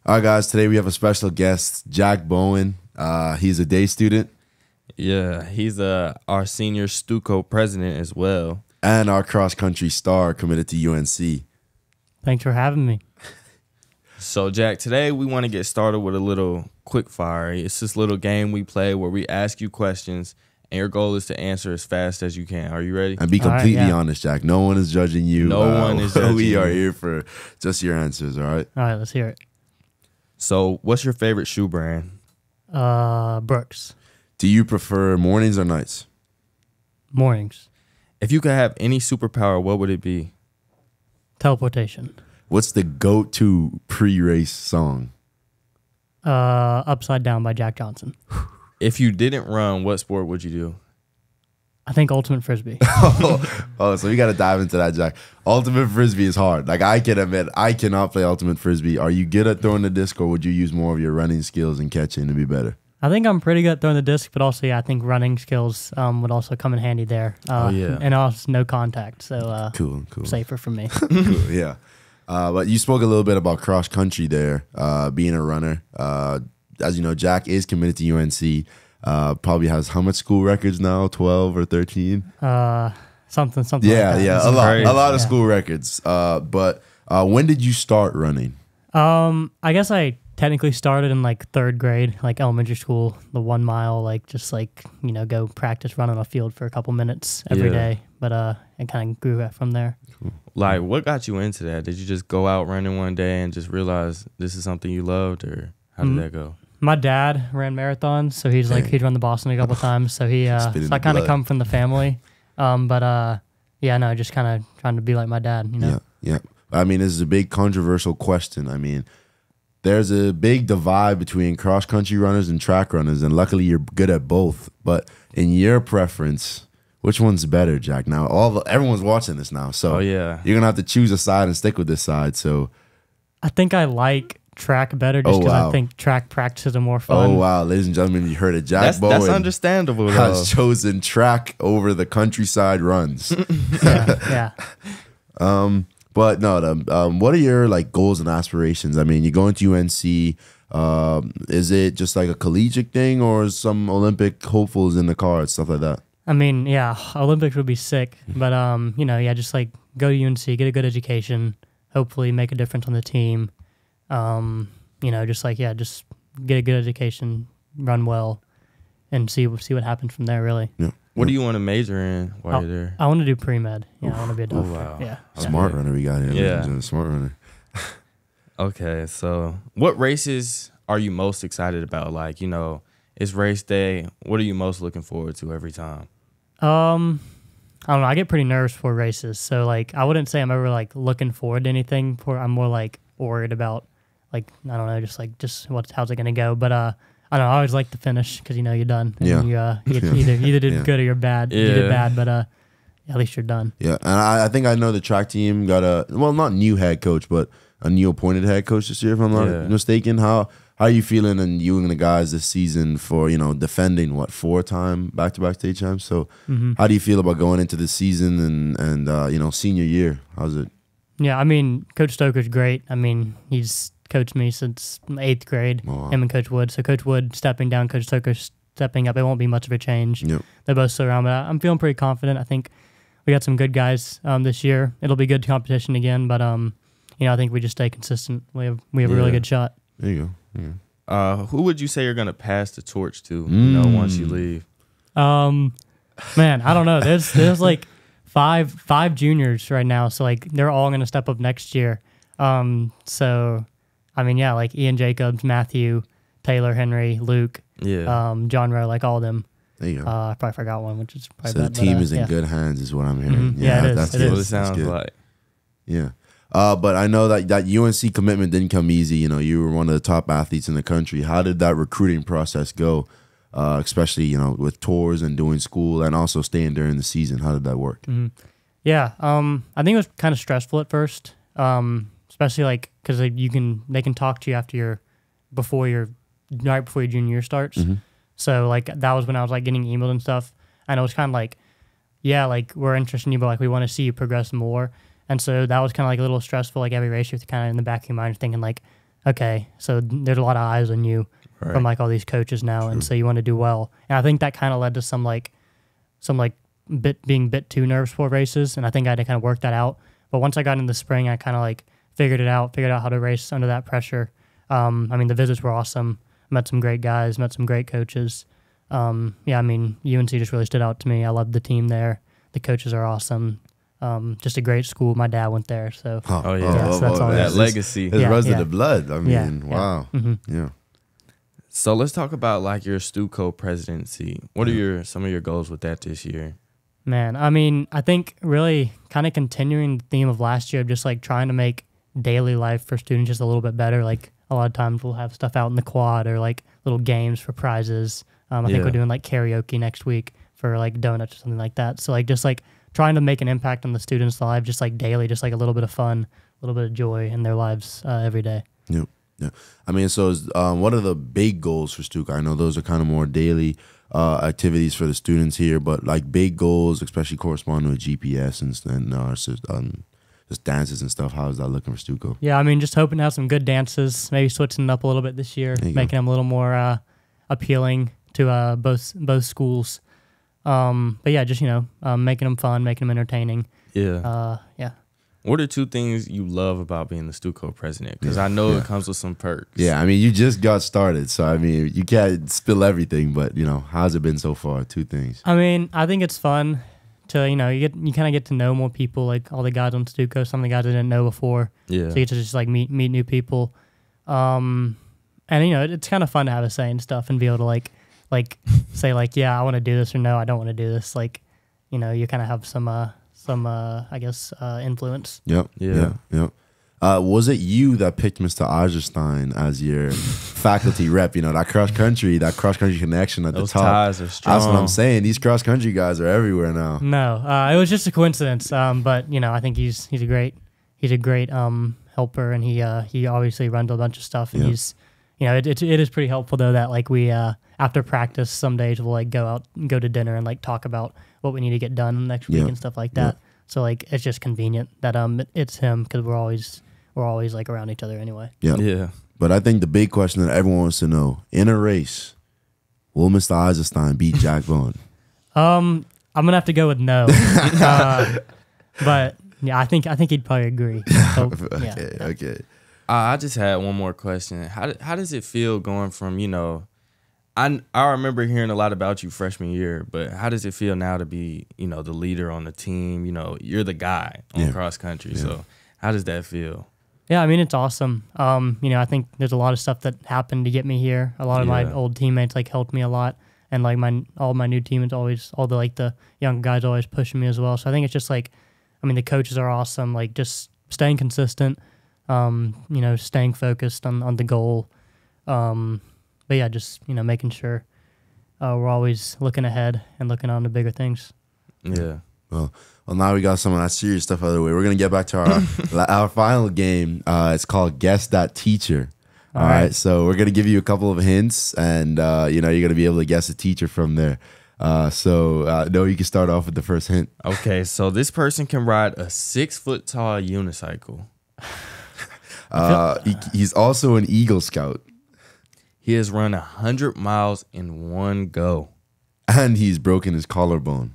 All right, guys. Today we have a special guest, Jack Bowen. He's a day student Yeah, he's our senior Stuco president as well. and our cross country star committed to UNC. Thanks for having me. So, Jack, today we want to get started with a little quick fire. It's this little game we play where we ask you questions, and your goal is to answer as fast as you can. Are you ready? And be All right, completely yeah. honest, Jack. No one is judging you. No one is judging We are you. here for just your answers. All right. All right, let's hear it. So, what's your favorite shoe brand? Brooks. Do you prefer mornings or nights? Mornings. If you could have any superpower, what would it be? Teleportation. What's the go-to pre-race song? Upside Down by Jack Johnson. If you didn't run, what sport would you do? I think Ultimate Frisbee. Oh, so we got to dive into that, Jack. Ultimate Frisbee is hard. Like, I can admit, I cannot play Ultimate Frisbee. Are you good at throwing the disc, or would you use more of your running skills and catching to be better? I think I'm pretty good at throwing the disc, but also, yeah, I think running skills would also come in handy there. Yeah. And also no contact, so Cool. safer for me. Cool, yeah. But you spoke a little bit about cross country there, being a runner. As you know, Jack is committed to UNC. Probably has how much school records now? 12 or 13? Something Yeah, like that. yeah, That's crazy. a lot of Yeah. school records. But when did you start running? I guess I technically started in like third grade, like elementary school, the 1 mile, like just like, go practice running on a field for a couple minutes every Yeah. day. But it kind of grew from there. Like, what got you into that? Did you just go out running one day and just realize this is something you loved, or how did that go? My dad ran marathons, so he'd run the Boston a couple times. So Spit in so I the kind of blood. come from the family. Just kind of trying to be like my dad, Yeah. I mean, this is a big controversial question. I mean, there's a big divide between cross country runners and track runners, and luckily you're good at both. But in your preference, which one's better, Jack? Now, everyone's watching this now, so Oh, yeah. you're gonna have to choose a side and stick with this side. So, I think I like track better just because wow. I think track practices are more fun. oh wow, ladies and gentlemen, you heard it. Jack That's Bowen understandable, though. has chosen track over the countryside runs. Yeah. But no, what are your goals and aspirations? I mean, you're going to UNC. Is it just like a collegiate thing, or is some Olympic hopefuls in the cards, stuff like that? I mean, yeah, Olympics would be sick, but just like go to UNC, get a good education, hopefully make a difference on the team. Just get a good education, run well, and see what happens from there. Really, Yeah. What do you want to major in while you're there? I want to do pre-med. Yeah, I want to be a doctor. wow. Yeah, Smart runner we got here. Yeah. ladies and gentlemen, smart runner. Okay, so what races are you most excited about? Like, it's race day. What are you most looking forward to every time? I don't know. I get pretty nervous for races, so I wouldn't say I'm ever looking forward to anything. I'm more worried about I don't know, just how's it gonna go. But I don't know. I always like to finish because you're done. And Yeah. you either did Yeah. good or you're bad. You Yeah. did bad, but at least you're done. Yeah, and I think I know the track team got not new head coach, but a new appointed head coach this year, if I'm not Yeah. mistaken. How are you feeling, and you and the guys this season for defending 4-time back-to-back state champs? So how do you feel about going into the season and senior year? How's it? Yeah, I mean, Coach Stoker's great. I mean, he's coached me since 8th grade, Oh, wow. him and Coach Wood. So Coach Wood stepping down, Coach Stoker stepping up. It won't be much of a change. Yep. They're both still around, but I'm feeling pretty confident. I think we got some good guys this year. It'll be good competition again, but I think we just stay consistent. We have a really Yeah. good shot. There you go. Yeah. Who would you say you're gonna pass the torch to? Once you leave. Man, I don't know. There's five juniors right now, so they're all gonna step up next year. So I mean, yeah, Ian Jacobs, Matthew, Taylor, Henry, Luke, Yeah. John Rowe, all of them. There you go. I probably forgot one, which is probably So the bad, team but, is in yeah. good hands, is what I'm hearing. Mhm. Yeah, it is. That's It good. That's what it is. That's sounds good. like. Yeah. But I know that UNC commitment didn't come easy. You were one of the top athletes in the country. How did that recruiting process go? Especially, with tours and doing school and also staying during the season. How did that work? Yeah, I think it was kind of stressful at first, especially because they can talk to you right before your junior year starts. So that was when I was getting emailed and stuff, and it was kind of we're interested in you, but we want to see you progress more. And so that was kind of a little stressful. Every race, you're kind of in the back of your mind thinking okay, so there's a lot of eyes on you from like all these coaches now, and so you want to do well. And I think that kind of led to some being bit too nervous for races, and I think I had to kind of work that out. But once I got into the spring, I kind of like figured out how to race under that pressure. I mean, the visits were awesome. Met some great guys, met some great coaches. Yeah, I mean, UNC just really stood out to me. I loved the team there. The coaches are awesome. Just a great school. My dad went there, so so that's all that legacy. It runs in the blood. I mean, wow. Mm-hmm. So let's talk about like your Stuco presidency. What are some of your goals with that this year? Man, I mean, I think really kind of continuing the theme of last year of just like trying to make daily life for students just a little bit better. Like a lot of times we'll have stuff out in the quad or like little games for prizes. I think we're doing like karaoke next week for like donuts or something like that. So like just like trying to make an impact on the students' lives just like daily, just like a little bit of fun, a little bit of joy in their lives every day. Yep. Yeah. I mean, so what are the big goals for Stuco? I know those are kind of more daily activities for the students here, but like big goals, especially corresponding with GPS and just dances and stuff. How is that looking for Stuco? Yeah, I mean, just hoping to have some good dances, maybe switching it up a little bit this year, making them a little more appealing to both schools. But yeah, just making them fun, making them entertaining. Yeah. Yeah. What are two things you love about being the Stuco president? Because I know it comes with some perks. Yeah, I mean, you just got started, so I mean, you can't spill everything. But how's it been so far? Two things. I mean, I think it's fun to you kind of get to know more people, like all the guys on Stuco, some of the guys I didn't know before. Yeah. So you get to just like meet new people, and it's kind of fun to have a say and stuff and be able to like say like, yeah, I want to do this, or no, I don't want to do this. Like, you kind of have some I guess influence. Yep. Was it you that picked Mr. Eisenstein as your faculty rep? That cross country connection at Those the top. ties are strong. That's what I'm saying. These cross country guys are everywhere now. No, it was just a coincidence. But I think he's a great helper, and he obviously runs a bunch of stuff, and he's it is pretty helpful though that like we after practice some days we'll like go to dinner and like talk about what we need to get done next week and stuff like that. So like it's just convenient that it's him because we're always like around each other anyway. Yeah. But I think the big question that everyone wants to know, in a race, will Mr. Eisenstein beat Jack Bowen? I'm gonna have to go with no. But yeah, I think he'd probably agree. So, Okay. I just had one more question. How does it feel going from, I remember hearing a lot about you freshman year, but how does it feel now to be, the leader on the team? You're the guy on cross country. So how does that feel? Yeah, I mean, it's awesome. I think there's a lot of stuff that happened to get me here. A lot of my old teammates like helped me a lot, and like all my new teammates all the young guys always pushing me as well. So I think it's just like, I mean, the coaches are awesome. Like just staying consistent, staying focused on the goal. But yeah, just making sure we're always looking ahead and looking on to bigger things. Yeah. Well, now we got some of that serious stuff out of the way. We're gonna get back to our final game. It's called Guess That Teacher. All right. So we're gonna give you a couple of hints, and you're gonna be able to guess a teacher from there. No, you can start off with the first hint. Okay, so this person can ride a 6-foot tall unicycle. He's also an Eagle Scout. He has run 100 miles in one go. And he's broken his collarbone.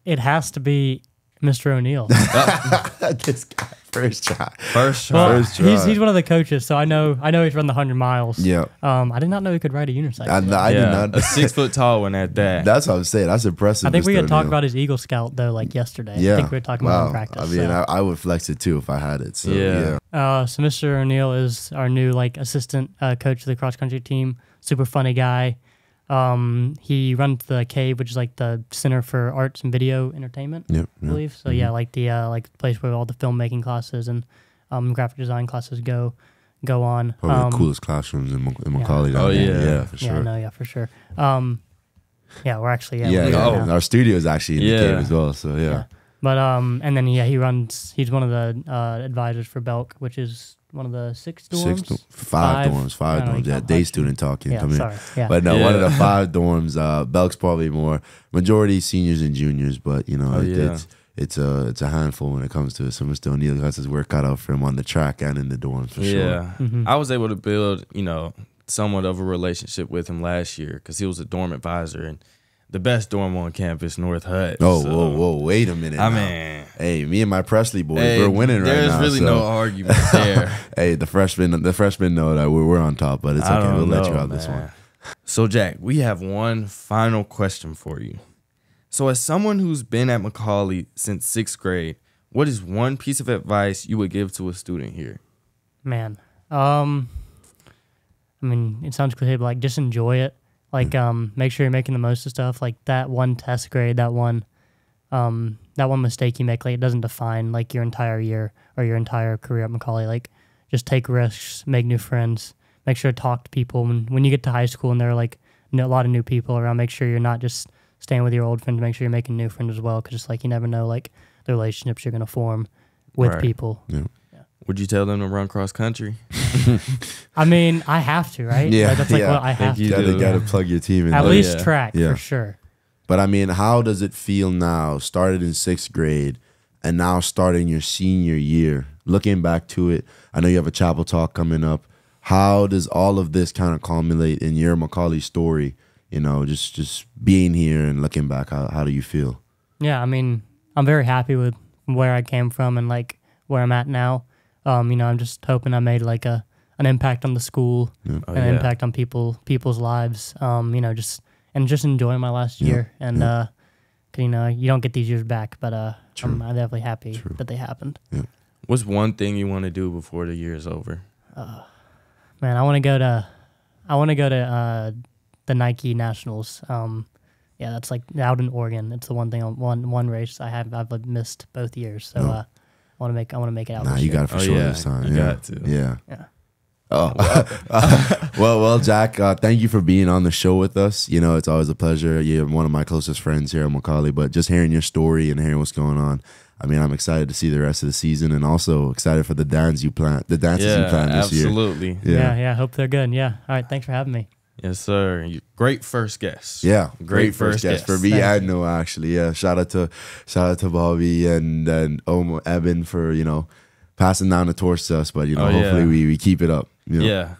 It has to be Mr. O'Neill. This guy, first try. Well, he's one of the coaches, so I know he's run the 100 miles. Yeah. I did not know he could ride a unicycle. I did not. A 6-foot tall one at that. That's what I'm saying. That's impressive. I think we Mr. had talked O'Neill. about his Eagle Scout though, like yesterday. Yeah. I think we were talking about it in practice. I mean, I would flex it too if I had it. So yeah. So Mr. O'Neill is our new like assistant coach of the cross country team. Super funny guy. He runs the Cave, which is like the Center for Arts and Video Entertainment, I believe. So yeah, like the place where all the filmmaking classes and graphic design classes go on. Probably the coolest classrooms in McCallie. Yeah, for sure. Yeah, for sure. We're actually our studio is actually in the Cave as well. So yeah. But and then he's one of the advisors for Belk, which is one of the five dorms. Yeah, day student talking. Yeah, sorry. Yeah. But no, one of the 5 dorms. Belk's probably more majority seniors and juniors, but it's a handful when it comes to it. So Mr. O'Neal has his work cut out for him on the track and in the dorms for sure. Yeah, I was able to build, somewhat of a relationship with him last year because he was a dorm advisor and the best dorm on campus, North Hut. Oh, so, whoa, wait a minute. I now. mean, hey, me and my Presley boys, we're winning right now. There's really no argument there. Hey, the freshmen know that we're on top, but it's okay. We'll let you have this one. So, Jack, we have one final question for you. So, as someone who's been at McCallie since 6th grade, what is one piece of advice you would give to a student here? Man, I mean, it sounds cliche, but like just enjoy it. Like, make sure you're making the most of stuff. Like that one test grade, that one mistake you make, like it doesn't define like your entire year or your entire career at McCallie. Like, just take risks, make new friends, make sure to talk to people. When you get to high school and there are like a lot of new people around, make sure you're not just staying with your old friends. Make sure you're making new friends as well, because it's like you never know like the relationships you're gonna form with people. Yeah. Would you tell them to run cross country? I mean, I have to, right? Yeah, like, that's like what I have to. You gotta plug your team in. At least track for sure. But I mean, how does it feel now? Started in 6th grade, and now starting your senior year. Looking back to it, I know you have a chapel talk coming up. How does all of this kind of culminate in your McCallie story? Just being here and looking back. How do you feel? Yeah, I mean, I'm very happy with where I came from and like where I'm at now. I'm just hoping I made like an impact on the school, an impact on people's lives. Just enjoying my last year, and cause, you don't get these years back, but I'm definitely happy that they happened. Yeah. What's one thing you want to do before the year is over? Man, I want to go to the Nike Nationals. That's like out in Oregon. It's the one thing one race I've missed both years, so. I want to make it out. Nah, you got it for sure this time. You got to. Yeah. Oh, well, Jack. Thank you for being on the show with us. It's always a pleasure. You're one of my closest friends here at McCallie. But just hearing your story and hearing what's going on, I mean, I'm excited to see the rest of the season, and also excited for the dances you plan this year. Absolutely. Yeah. Hope they're good. Yeah. All right. Thanks for having me. Yes, sir. Great first guest. Yeah, great first guest for me and Noah, actually. Yeah, shout out to Bobby and Eben for passing down the torch to us. But hopefully we keep it up. Yeah.